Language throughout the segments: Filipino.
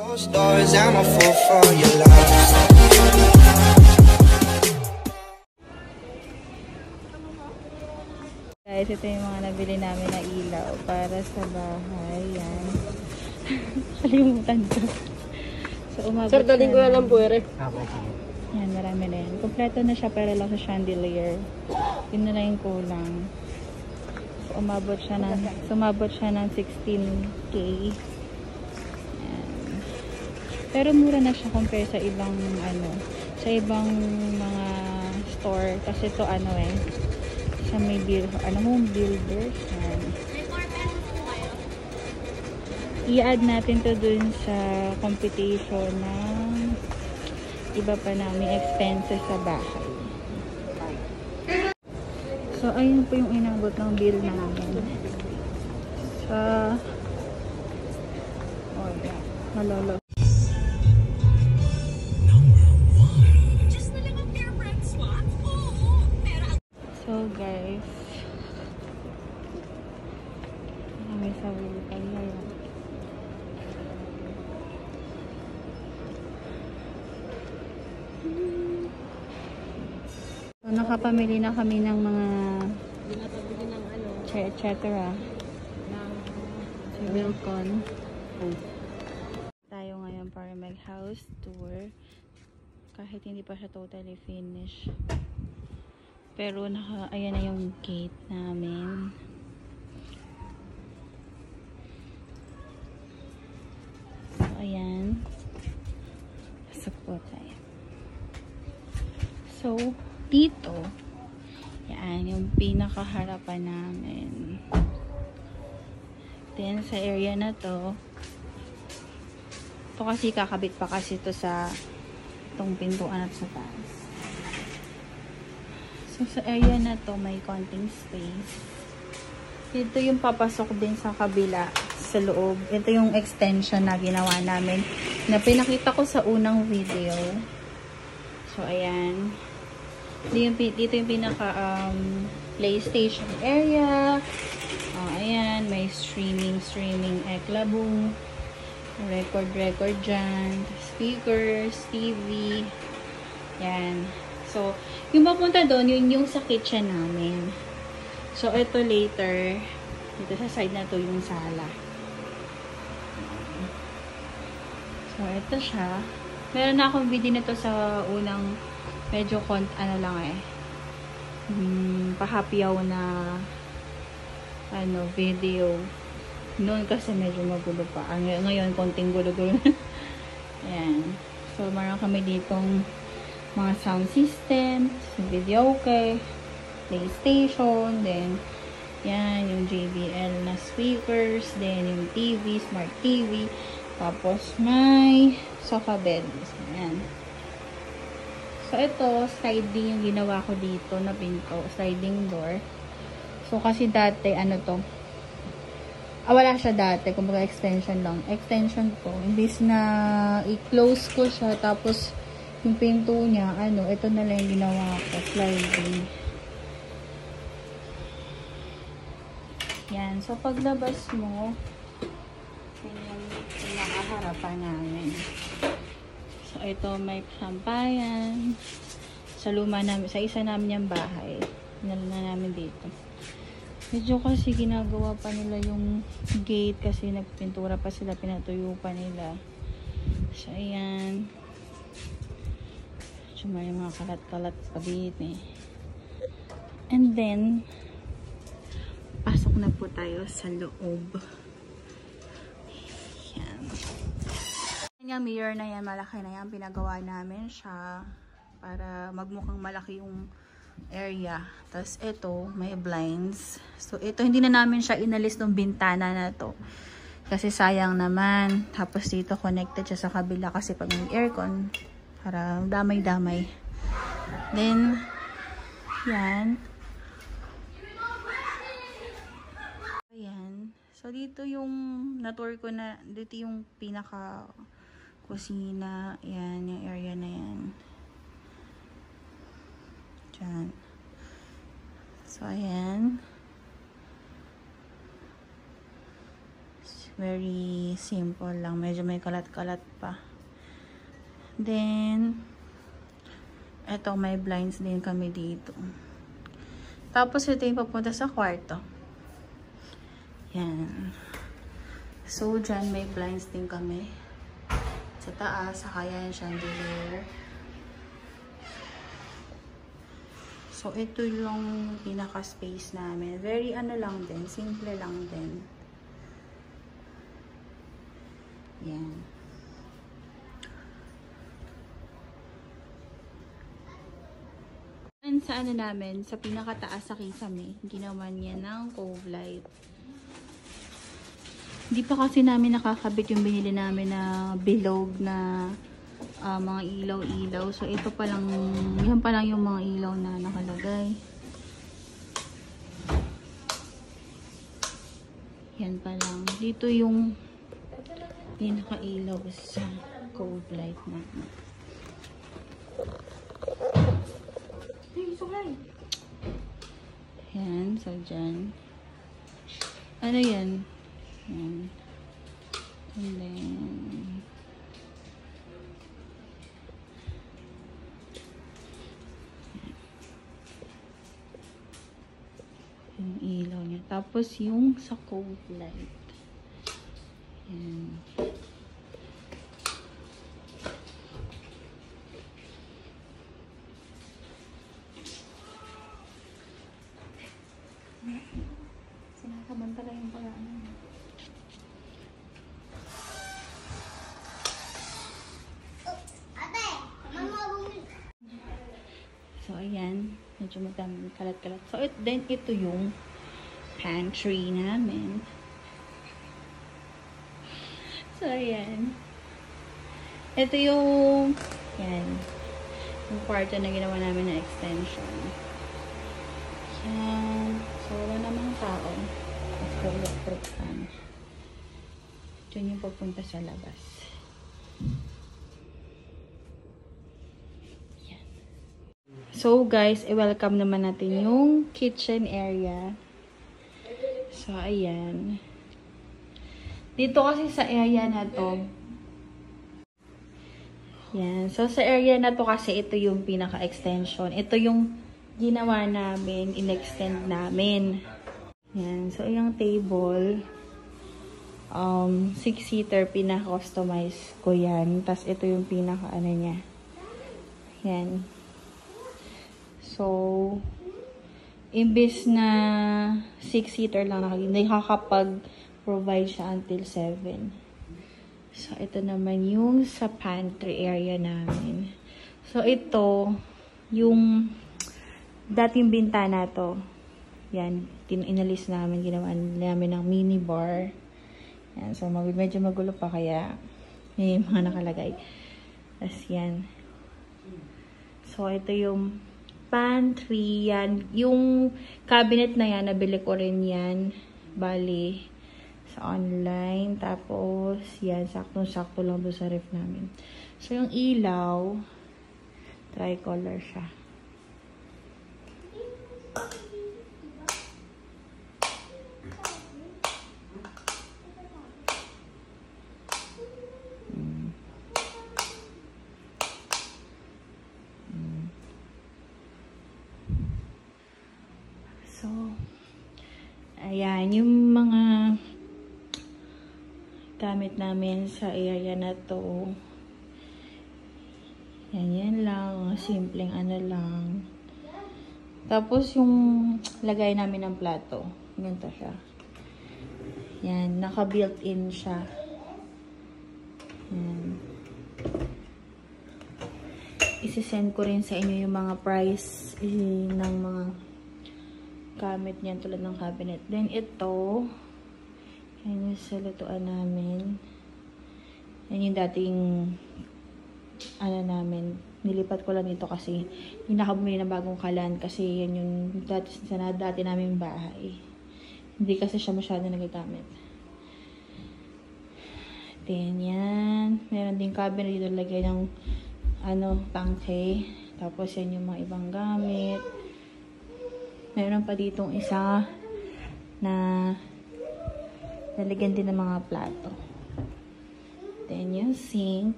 Closed doors, I'm a fool for your love. Guys, ito yung mga nabili namin na ilaw para sa bahay. Yan. Kalimutan ko. So, umabot Sir, daling ko na lang po, ere. Yan, marami na yan. Kompleto na siya pero lang sa chandelier. Yun na lang yung kulang. So, umabot siya ng 16K. Yan. Pero mura na siya compare sa ibang mga store. Kasi ito sa may home builders. Yan. I-add natin to dun sa computation ng iba pa namin expenses sa bahay. So, ayun po yung inabot ng bill namin. Malolo. So, guys, may sarili pa yan. So, nakapamili na kami ng mga etc. Si Wilcon. Tayo ngayon para mag-house tour. Kahit hindi pa siya totally finished. Pero ayan na yung gate namin. So, ayan. Pasok po tayo. So, dito, yan, yung pinakaharapan namin. Then, sa area na to, ito kasi kakabit pa kasi ito sa itong pintuan at sa taas. So, sa area na to, may konting space. Ito yung papasok din sa kabila, sa loob. Ito yung extension na ginawa namin, na pinakita ko sa unang video. So, ayan. Dito yung pinaka PlayStation area. Ayan, may streaming eklabo, record dyan, speakers, TV. Yan. So, yung papunta doon, yun yung sa kitchen namin. So, ito later, dito sa side na to yung sala. So, ito siya. Meron na akong video nito sa unang medyo pahapyaw na video. Noon kasi medyo magulo pa. Ngayon, konting gulo-gulo. Ayan. So, meron kami ditong mga sound system, video PlayStation, then yan, yung JBL na speakers, then yung TV, smart TV, tapos may sofa bed. Ayan. So, ito, sliding yung ginawa ko dito na pinto, sliding door. So, kasi dati, wala siya dati, kumbaga extension lang. Extension ko, imbis na i-close ko siya, tapos yung pinto niya, ito na lang yung ginawa ko, sliding. Yan, so paglabas mo, yun yung pinakaharapan namin. So, ito may sampayan. Sa isa namin yung bahay. Pinala na namin dito. Medyo kasi ginagawa pa nila yung gate kasi nagpintura pa sila, pinatuyo pa nila. So, ayan. So, may mga kalat-kalat pa dito eh. And then, pasok na po tayo sa loob. Ayan. Yung mirror na yan, malaki na yan. Pinagawa namin siya para magmukhang malaki yung area. Tapos ito, may blinds. So, ito, hindi na namin siya inalis ng bintana na to. Kasi sayang naman. Tapos dito, connected siya sa kabila kasi pag may aircon, para damay-damay. Then, yan. Ayan. So, dito yung na-tour ko na, dito yung pinaka kusina. Yan, yung area na yan. Diyan. So, ayan. So, Very simple lang. Medyo may kalat-kalat pa. Then, eto, may blinds din kami dito. Tapos, ito yung papunta sa kwarto. Yan. So, dyan may blinds din kami. Sa taas, saka yan, chandelier. So, ito yung pinaka-space namin. Very ano lang din, simple lang din. Yan. Sa ano namin, sa pinakataas sa kisame, ginawa niya ng cove light. Hindi pa kasi namin nakakabit yung binili namin na bilog na mga ilaw-ilaw. So, ito pa lang, yan pa lang yung mga ilaw na nakalagay. Yan pa lang. Dito yung pinaka-ilaw sa cove light na. Yan, so dyan. Ano yan? Yan. And then, yung ilaw niya. Tapos yung sa cove light. Yan. Sinasamantala yung paraan. So, ayan. Medyo madaming kalat-kalat. So, then ito yung pantry namin. So, ayan. Ito yung yan. Yung kwarto na ginawa namin na extension. Yan. So, wala namang tao. Ito electric fan. Ito yung papunta sa labas. Yan. So, guys, i-welcome naman natin yung kitchen area. So, ayan. Dito kasi sa area na to, yan. So, sa area na to kasi ito yung pinaka-extension. Ito yung ginawa namin, in-extend namin. Yan. So, yung table, 6-seater, pinaka-customize ko yan. Tapos, ito yung pinaka-ano niya. Yan. So, imbis na 6-seater lang nakakapag-provide siya until 7. So, ito naman yung sa pantry area namin. So, ito, yung dating bintana to. Yan, inalis namin, ginawa namin ng mini bar. Yan, so medyo magulo pa kaya may mga nakalagay. Tapos yan. So, ito yung pantry. Yan, yung cabinet na yan, nabili ko rin yan. Bali, sa online. Tapos, yan, saktong-sakto lang doon sa ref namin. So, yung ilaw, tricolor siya. So, ayan, yung mga gamit namin sa area na to. Yan lang. Simpleng ano lang. Tapos, yung lagay namin ng plato. Ganito siya. Yan, naka-built-in siya. Yan. Isisend ko rin sa inyo yung mga price ng mga gamit niyan tulad ng cabinet. Then, ito, yan yung sa lutuan namin. Yan yung dating ano namin. Nilipat ko lang dito kasi hindi nakabumili ng bagong kalan kasi yan yung dati namin bahay. Hindi kasi siya masyado nagagamit. Then, yan. Meron din cabinet dito lagay ng tangke. Tapos, yan yung mga ibang gamit. Meron pa ditong isa na Lalagyan din ng mga plato. Then, yung sink.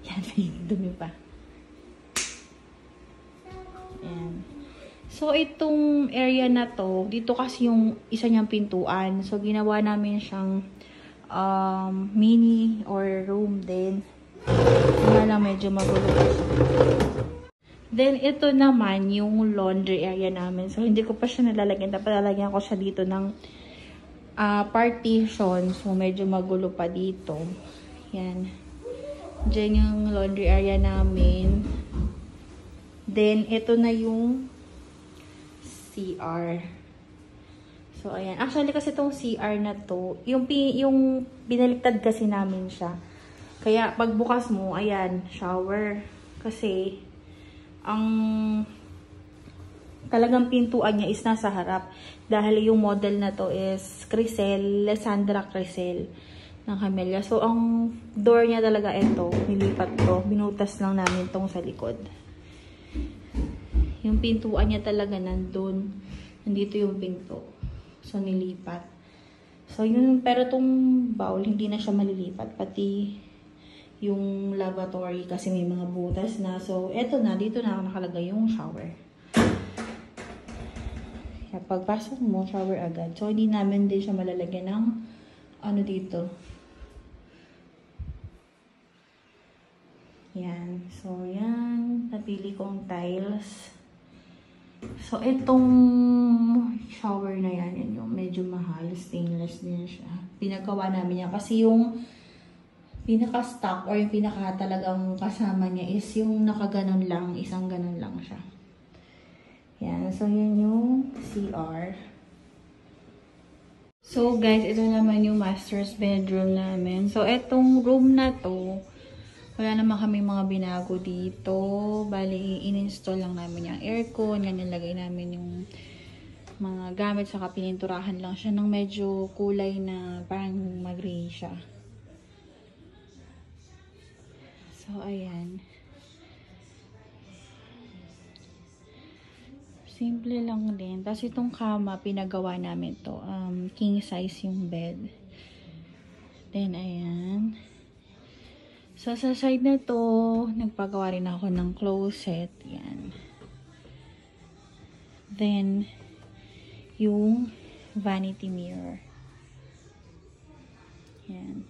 Yan, may dumi pa. Ayan. So, itong area na to, dito kasi yung isa niyang pintuan. So, ginawa namin siyang mini or room din. Kaya lang medyo magulo pa siya. Then, ito naman yung laundry area namin. So, hindi ko pa siya nalalagyan. Dapat lalagyan ko siya dito ng partition. So, medyo magulo pa dito. Yan. Diyan yung laundry area namin. Then, ito na yung CR. So, ayan. Actually, kasi itong CR na to, yung binaliktad kasi namin siya. Kaya, pagbukas mo, ayan, shower. Kasi, ang talagang pintuan niya is nasa harap. Dahil yung model na to is Crisel, Lysandra Crisel ng Camellia. So, ang door niya talaga ito, nilipat ko. Binutas lang namin tong sa likod. Yung pintuan niya talaga nandun. Nandito yung pinto. So, nilipat. So, yun. Pero tong bowl, hindi na siya malilipat. Pati yung lavatory kasi may mga butas na. So, eto na. Dito na nakalagay yung shower. Kaya pagpasok mo, shower agad. So, hindi namin din siya malalagyan ng ano dito. Yan. So, yan. Napili kong tiles. So, itong shower na yan yung medyo mahal. Stainless din siya. Pinagawa namin yan. Kasi yung pinaka-stock or yung pinaka-talagang kasama niya is yung nakaganon lang. Isang ganon lang siya. Yan. So, yan yung CR. So, guys, ito naman yung master's bedroom namin. So, itong room na to, wala naman kami mga binago dito. Bali, in-install lang namin yung aircon. Yan, nilagay namin yung mga gamit. Saka pininturahan lang siya ng medyo kulay na parang mag-gray siya. So, ayan. Simple lang din. Tapos itong kama, pinagawa namin to. King size yung bed. Then, ayan. So, sa side na to, nagpagawa rin ako ng closet. Yan. Then, yung vanity mirror. Yan.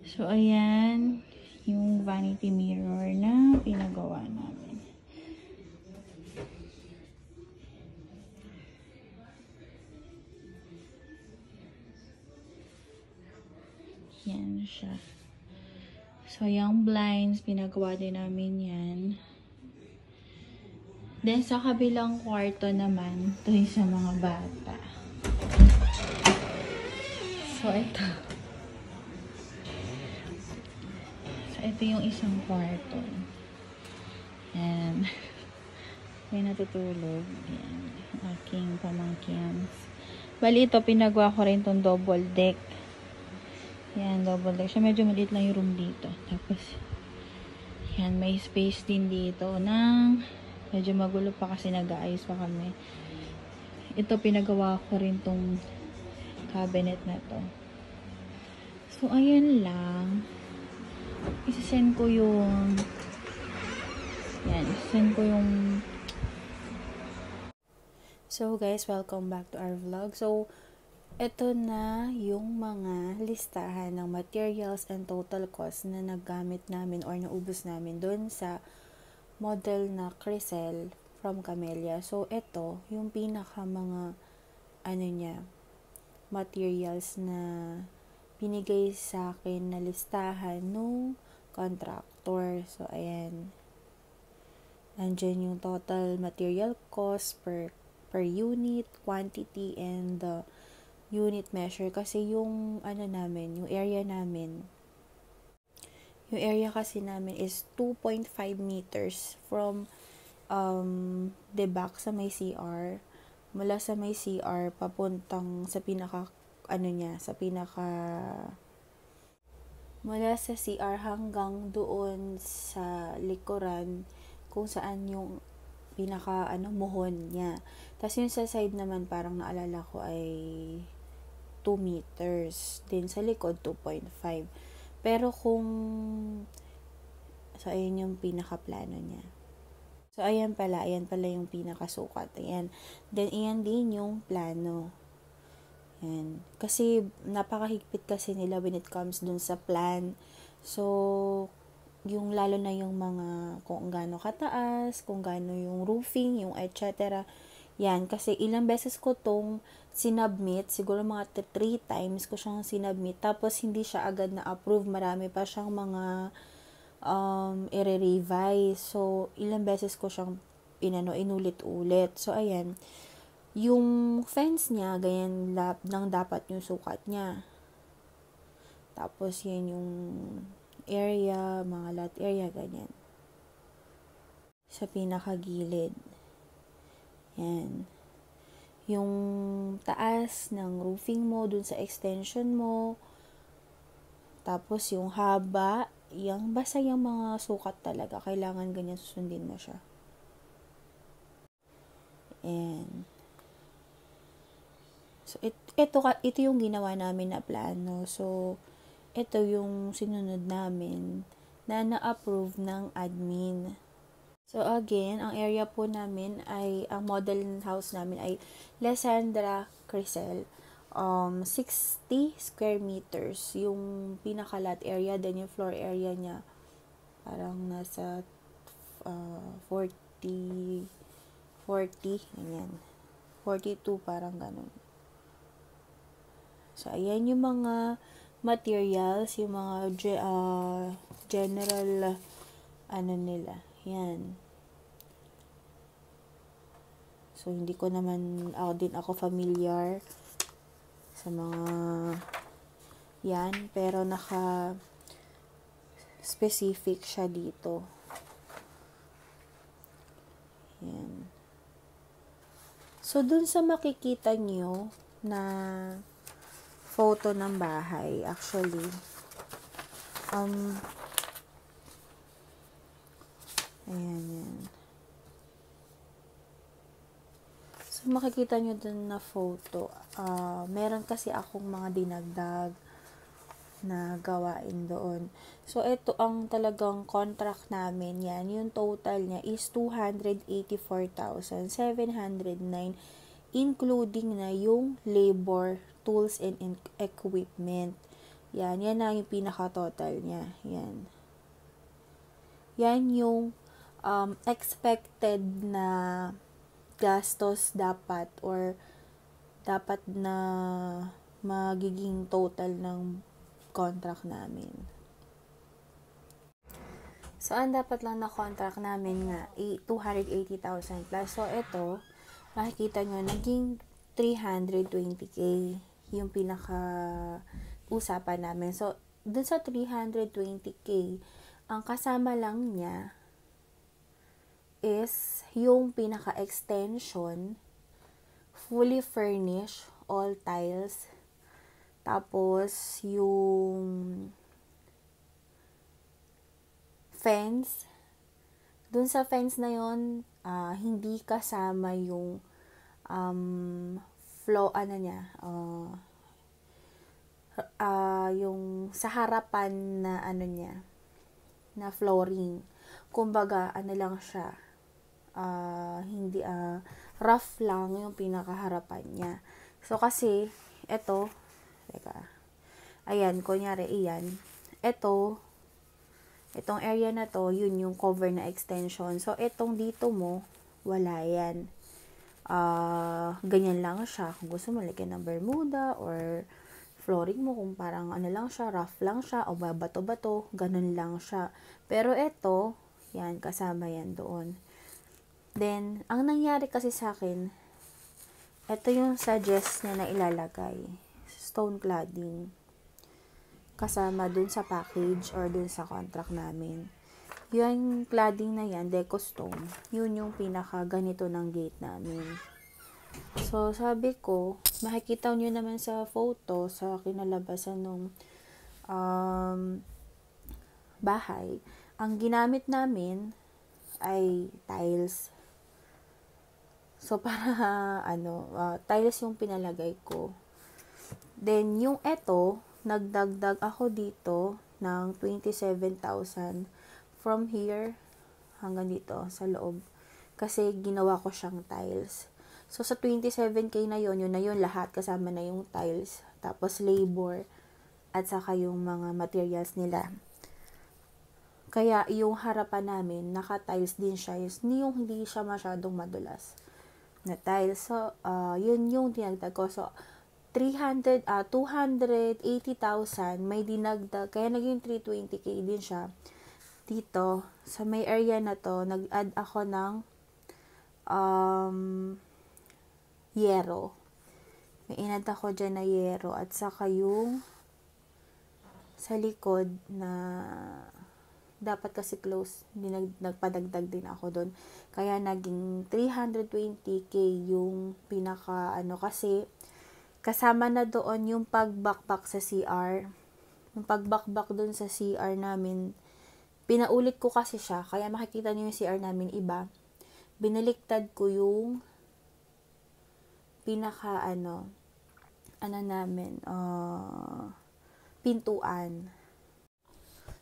So, ayan. Yung vanity mirror na pinagawa namin. Yan siya. So, yung blinds, pinagawa din namin yan. Then, sa kabilang kwarto naman, ito yung sa mga bata. So, ito. So, ito yung isang kwarto. Yan. May natutulog. Yan. Aking pamangkin. Bali, ito, pinagawa ko rin itong double deck. Yan, double deck siya. Medyo maliit lang yung room dito. Tapos, yan, may space din dito ng medyo magulo pa kasi nag-aayos pa kami. Ito, pinagawa ko rin tong cabinet na to. So, ayan lang. Isasend ko yung yan, isasend ko yung So, guys, welcome back to our vlog. So, ito na yung mga listahan ng materials and total cost na naggamit namin or naubos namin doon sa model na Crisel from Camellia. So, ito yung pinaka mga ano niya, materials na binigay sa akin na listahan nung contractor. So, ayan. Nandyan yung total material cost per unit, quantity, and the unit measure. Kasi yung ano namin, yung area kasi namin is 2.5 meters from the back sa may CR. Mula sa may CR papuntang sa pinaka mula sa CR hanggang doon sa likuran kung saan yung muhon niya. Tapos yung sa side naman, parang naalala ko ay 2 meters. Then sa likod, 2.5. Pero so ayun yung pinaka-plano niya. So ayan pala yung pinakasukat. Ayan. Then ayan din yung plano. Ayan. Kasi napakahigpit kasi nila when it comes dun sa plan. So yung lalo na yung mga kung gaano kataas, kung gaano yung roofing, yung etc. Yan, kasi ilang beses ko tong sinubmit, siguro mga 3 times ko siyang sinubmit, tapos hindi siya agad na approve, marami pa siyang mga i-revise. So, ilang beses ko siyang inulit-ulit. So, ayan, yung fence niya, ganyan lang dapat yung sukat niya. Tapos, yan yung area, mga lot area, ganyan. Sa pinakagilid. Yan. Yung taas ng roofing mo, dun sa extension mo. Tapos, yung haba, basta yung mga sukat talaga. Kailangan ganyan susundin mo siya. And, so, ito yung ginawa namin na plano. So, ito yung sinunod namin na na-approve ng admin. So, again, ang area po namin ay, ang model house namin ay Lysandra Crisel. 60 square meters yung pinaka-lot area, then yung floor area niya parang nasa 40 ganyan. 42 parang ganun. So, ayan yung mga materials, yung mga general nila. Yan. So, hindi ko naman, ako familiar sa mga yan, pero specific siya dito. Yan. So, dun sa makikita nyo na photo ng bahay, actually, ayan. So, makikita nyo dun na photo. Meron kasi akong mga dinagdag na gawain doon. So, ito ang talagang contract namin. Yan, yung total niya is 284,709 including na yung labor, tools, and equipment. Yan na yung pinaka-total niya. Yan. Yan yung expected na gastos dapat na magiging total ng contract namin. So, ang dapat lang na contract namin nga, 280,000 plus. So, ito, makikita nyo, naging 320k yung pinaka-usapan namin. So, dun sa 320k, ang kasama lang niya is yung pinaka-extension, fully furnished, all tiles, tapos yung fence. Dun sa fence na yon, hindi kasama yung yung sa harapan na niya, na flooring. Kumbaga, lang siya, hindi, rough lang yung pinakaharapan niya. So, kasi, ayan, kunyari, itong area na to, yun yung cover na extension. So, itong dito mo, wala yan. Ganyan lang siya. Kung gusto mo, lagyan ng bermuda, or flooring mo, kung parang lang siya, rough lang siya, o bato-bato, ganun lang siya. Pero ito, yan, kasama yan doon. Then, ang nangyari kasi sa akin, ito yung suggest niya na ilalagay. Stone cladding. Kasama dun sa package or dun sa contract namin. Yung cladding na yan, deco stone, yun yung pinaka ganito ng gate namin. So, sabi ko, makikita nyo naman sa photo, sa kinalabasan ng bahay, ang ginamit namin ay tiles. So, para, tiles yung pinalagay ko. Then, yung eto, nagdagdag ako dito ng 27,000 from here hanggang dito sa loob. Kasi, ginawa ko siyang tiles. So, sa 27K na yun na yun lahat. Kasama na yung tiles. Tapos, labor. At saka yung mga materials nila. Kaya, yung harapan namin, naka-tiles din siya. Yung hindi siya masyadong madulas na tiles. So, yun yung dinagdag ko. So, 280,000 may dinagdag. Kaya, naging 320K din siya. Dito, sa may area na to, nag-add ako ng yero. May inad ako dyan na yero. At saka yung sa likod na dapat kasi close. Nagpadagdag din ako doon. Kaya naging 320K yung pinaka kasi kasama na doon yung pagbakbak sa CR. Yung pagbakbak doon sa CR namin, pinaulit ko kasi siya. Kaya makikita niyo yung CR namin iba. Binaliktad ko yung pinaka namin, pintuan.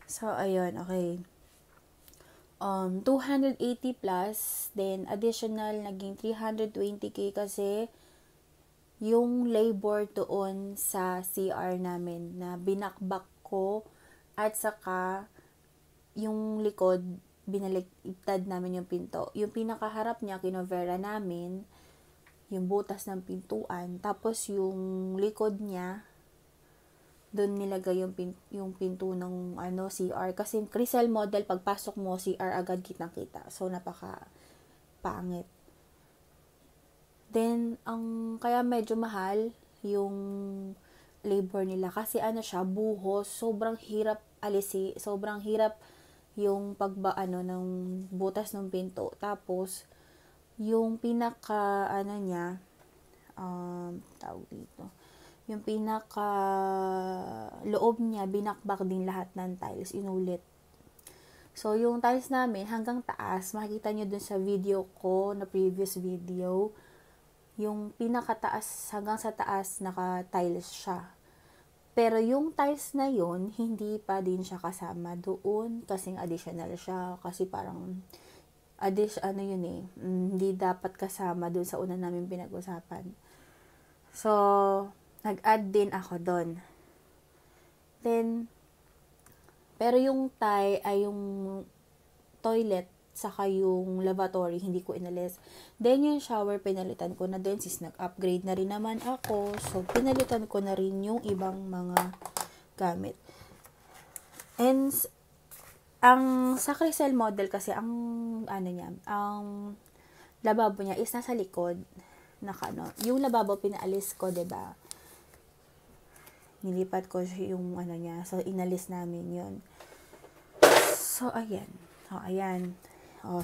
So, ayun, okay. 280 plus, then additional, naging 320K kasi yung labor doon sa CR namin na binakbak ko at saka yung likod, binaliktad namin yung pinto. Yung pinakaharap niya, kinovera namin, yung butas ng pintuan, tapos yung likod niya, doon nilagay yung pinto ng CR. Kasi Crisel model, pagpasok mo, CR agad kitang-kita. So, napaka pangit. Then, kaya medyo mahal yung labor nila. Kasi siya, buhos. Sobrang hirap sobrang hirap yung ng butas ng pinto. Tapos, yung pinaka, niya, tawag dito, yung pinaka loob niya, binakbak din lahat ng tiles, inulit. So, yung tiles namin, hanggang taas, makikita nyo dun sa video ko, na previous video, yung pinakataas, hanggang sa taas, naka-tiles siya. Pero yung tiles na yon hindi pa din siya kasama doon, kasing additional siya, kasi parang, hindi dapat kasama doon sa una namin pinag-usapan. So, nag-add din ako doon. Then, pero yung yung toilet, saka yung lavatory, hindi ko inalis. Then, yung shower, pinalitan ko na din, since nag-upgrade na rin naman ako. So, pinalitan ko na rin yung ibang mga gamit. And, sa Crisel model kasi, ang lababo niya is nasa likod. Yung lababo pinaalis ko, 'di ba? Nilipat ko yung niya. So, inalis namin yun. So, ayan.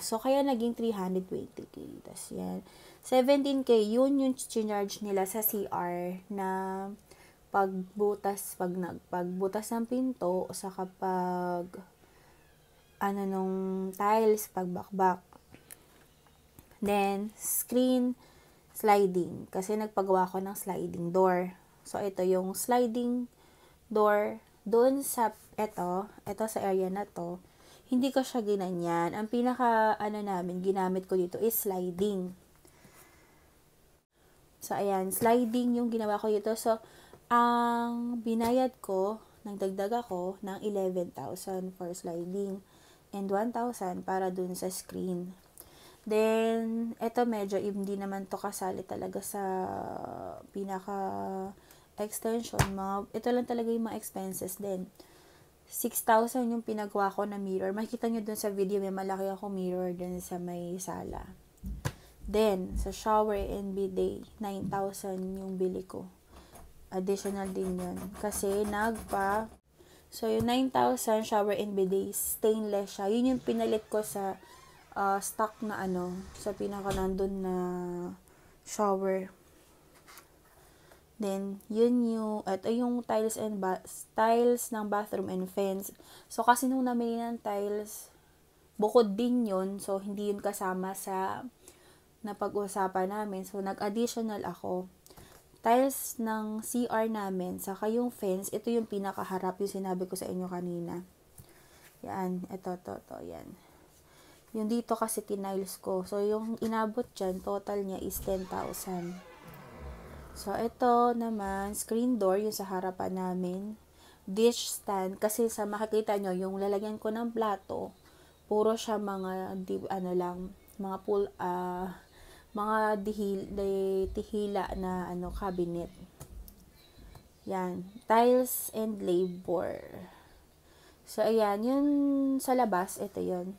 So, kaya naging 320K. Tapos, yan. 17K, yun yung charge nila sa CR na pagbutas ng pinto, sa kapag nung tiles, pagbakbak. Then, screen sliding. Kasi nagpagawa ko ng sliding door. So, ito yung sliding door. Doon sa, ito sa area na to, hindi ko siya ginanyan. Ang pinaka, ginamit ko dito is sliding. So, ayan, sliding yung ginawa ko dito. So, ang binayad ko, nagdagdag ako ng 11,000 for sliding. And 1,000 para dun sa screen. Then, ito medyo hindi naman to kasali talaga sa pinaka extension. Ito lang talaga yung mga expenses din. 6,000 yung pinagawa ko na mirror. Makikita nyo dun sa video, may malaki ako mirror dun sa may sala. Then, sa shower and bidet, 9,000 yung bili ko. Additional din yun. Kasi so, yung 9,000 shower and bidet, stainless siya. Yun yung pinalit ko sa stock na sa pinaka nandun na shower. Then, ito yung tiles ng bathroom and fence. So, kasi nung namili ng tiles, bukod din yun. So, hindi yun kasama sa na pag-usapan namin. So, nag-additional ako. Tiles ng CR namin, saka yung fence, ito yung pinakaharap, yung sinabi ko sa inyo kanina. Yan, ito, yan. Yung dito kasi tiniles ko. So, yung inabot dyan, total niya is 10,000. So, ito naman, screen door, yung sa harapan namin. Dish stand, kasi sa makikita nyo, yung lalagyan ko ng plato, puro siya mga, mga mga tihila na cabinet. Yan. Tiles and labor. So, ayan. Yun sa labas, ito yun.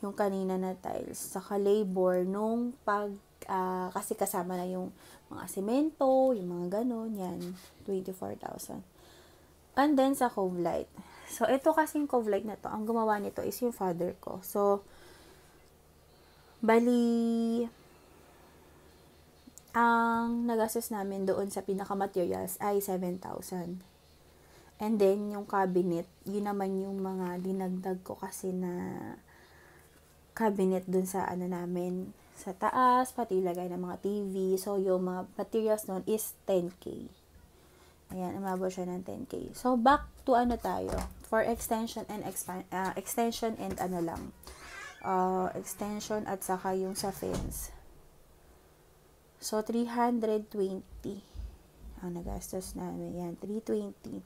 Yung kanina na tiles. Saka labor nung kasi kasama na yung mga semento, yung mga ganon. Yan. 24,000. And then, sa cove light. So, ito kasing cove light na to, ang gumawa nito is yung father ko. So, bali, ang nagastos namin doon sa pinaka-materials ay 7,000. And then, yung cabinet, yun naman yung mga dinagdag ko kasi na cabinet doon sa namin, sa taas, pati ilagay ng mga TV. So, yung mga materials doon is 10K. Ayan, umabot siya ng 10K. So, back to tayo. For extension and extension at saka yung sa fence. So, 320 ang nagastos namin. Yan, 320.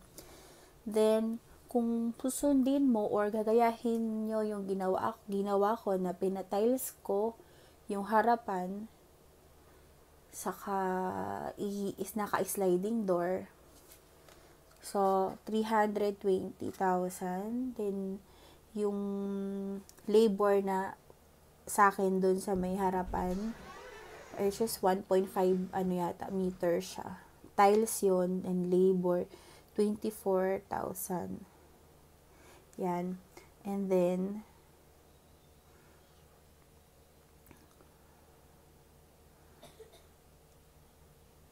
Then, kung susundin mo or gagayahin nyo yung ginawa ko na pinatiles ko yung harapan, saka naka-sliding door. So, 320,000. Then, yung labor na sa akin dun sa may harapan is just 1.5 meter siya. Tiles yun and labor 24,000. Yan. And then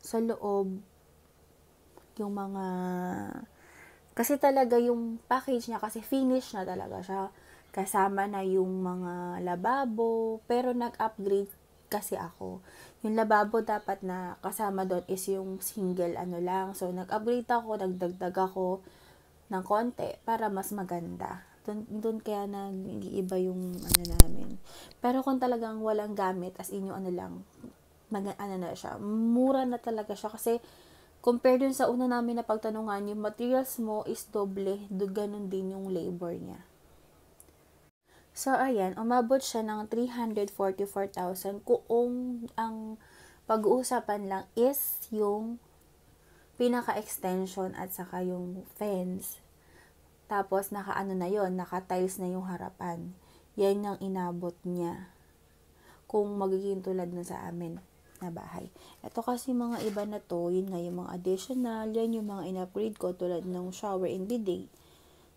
sa loob yung mga kasi talaga yung package niya kasi finish na talaga siya. Kasama na yung mga lababo, pero nag-upgrade kasi ako. Yung lababo dapat na kasama doon is yung single lang. So, nag-upgrade ako, nagdagdag ako ng konti para mas maganda. Doon kaya nag-iiba yung namin. Pero kung talagang walang gamit, as in yung na siya, mura na talaga siya kasi compare dun sa una namin na pagtanungan, yung materials mo is doble, ganun din yung labor niya. So, ayan, umabot siya ng 344,000 kung ang pag-uusapan lang is yung pinaka-extension at saka yung fence. Tapos, naka-tiles na yung harapan. Yan yung inabot niya. Kung magiging tulad na sa amin na bahay. Ito kasi mga iba na to, yun nga yung mga additional, yan yung mga in-upgrade ko tulad ng shower and bidet.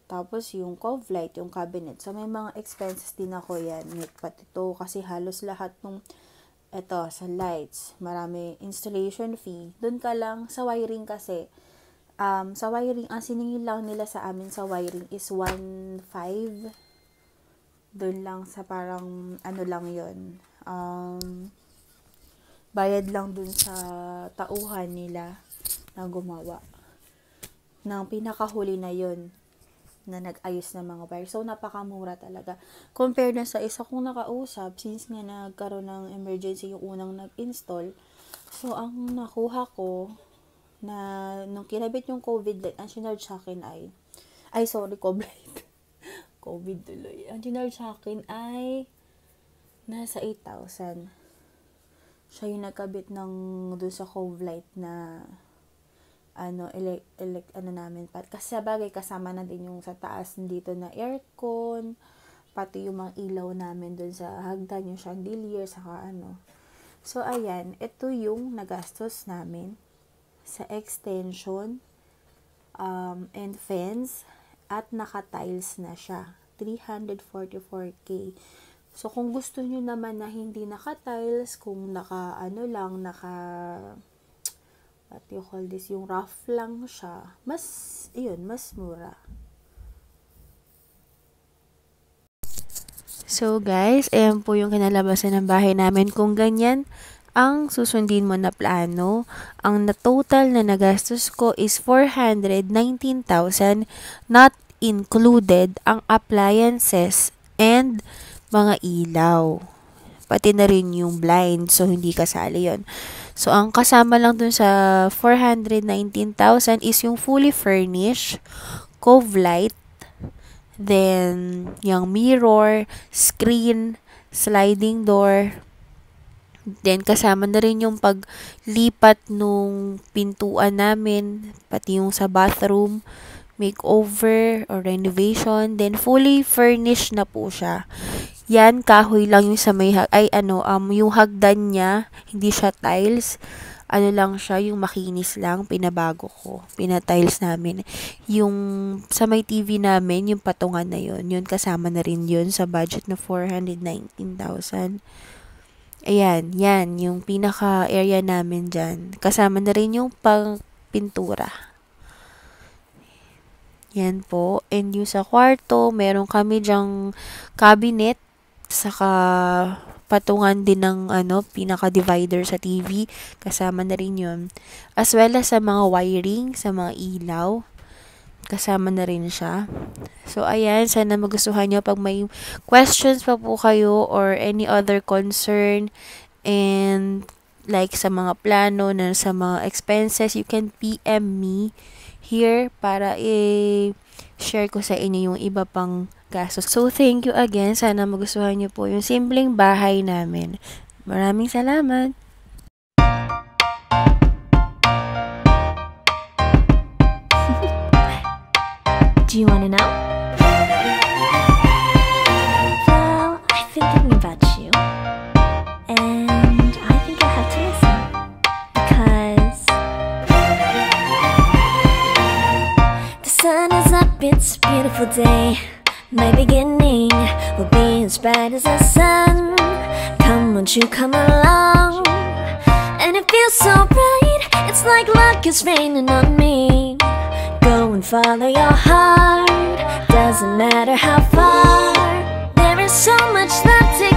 Tapos yung cove light, yung cabinet. So may mga expenses din ako yan. Pati to kasi halos lahat ng sa lights, marami installation fee. Doon ka lang sa wiring kasi. Sa wiring, ang siningil lang nila sa amin sa wiring is 1.5. Doon lang sa parang lang yon. Bayad lang dun sa tauhan nila na gumawa ng pinakahuli na yon na nag-ayos ng mga wire. So, napakamura talaga. Compared na sa isa kong nakausap, since nga nagkaroon ng emergency yung unang nag-install, so, ang nakuha ko na nung kinabit yung COVID light, ang sinarge sa akin COVID tuloy. Ang sinarge sa akin ay nasa 8,000. Siya yung nagkabit doon sa cove light na namin kasi sa bagay kasama na din yung sa taas dito na aircon, pati yung mga ilaw namin doon sa hagdan, yung chandelier, saka So, ayan, ito yung nagastos namin sa extension and fence at naka-tiles na siya. 344K. So, kung gusto nyo naman na hindi naka-tiles, kung what you call this, yung rough lang siya, mas mura. So guys, ayan po yung kinalabasan ng bahay namin. Kung ganyan ang susundin mo na plano, ang na-total na nagastos ko is 419,000, not included ang appliances and mga ilaw. Pati na rin yung blind, so hindi kasali yon. So ang kasama lang dun sa 419,000 is yung fully furnished, cove light, then yung mirror, screen, sliding door, then kasama na rin yung paglipat nung pintuan namin, pati yung sa bathroom, makeover or renovation, then fully furnished na po siya. Yan, kahoy lang yung sa may, yung hagdan niya, hindi siya tiles. Ano lang siya, yung makinis lang, pinabago ko, pinatiles namin. Yung sa may TV namin, yung patungan na yun kasama na rin yun sa budget na 419,000. Ayan, yan, yung pinaka-area namin dyan. Kasama na rin yung pang-pintura. Yan po. And yung sa kwarto, meron kami dyang cabinet, saka patungan din ng pinaka-divider sa TV. Kasama na rin yun. As well as sa mga wiring, sa mga ilaw. Kasama na rin siya. So, ayan. Sana magustuhan nyo. Pag may questions pa po kayo or any other concern and like sa mga plano na sa mga expenses, you can PM me here para i-share ko sa inyo yung iba pang gastos. So, thank you again. Sana magustuhan nyo po yung simpleng bahay namin. Maraming salamat! Do you want to know? Well, I've been thinking about you. And I think I have to listen. Because the sun is up, it's a beautiful day. My beginning will be as bright as the sun. Come, won't you come along? And it feels so bright, it's like luck is raining on me. Go and follow your heart, doesn't matter how far. There is so much left to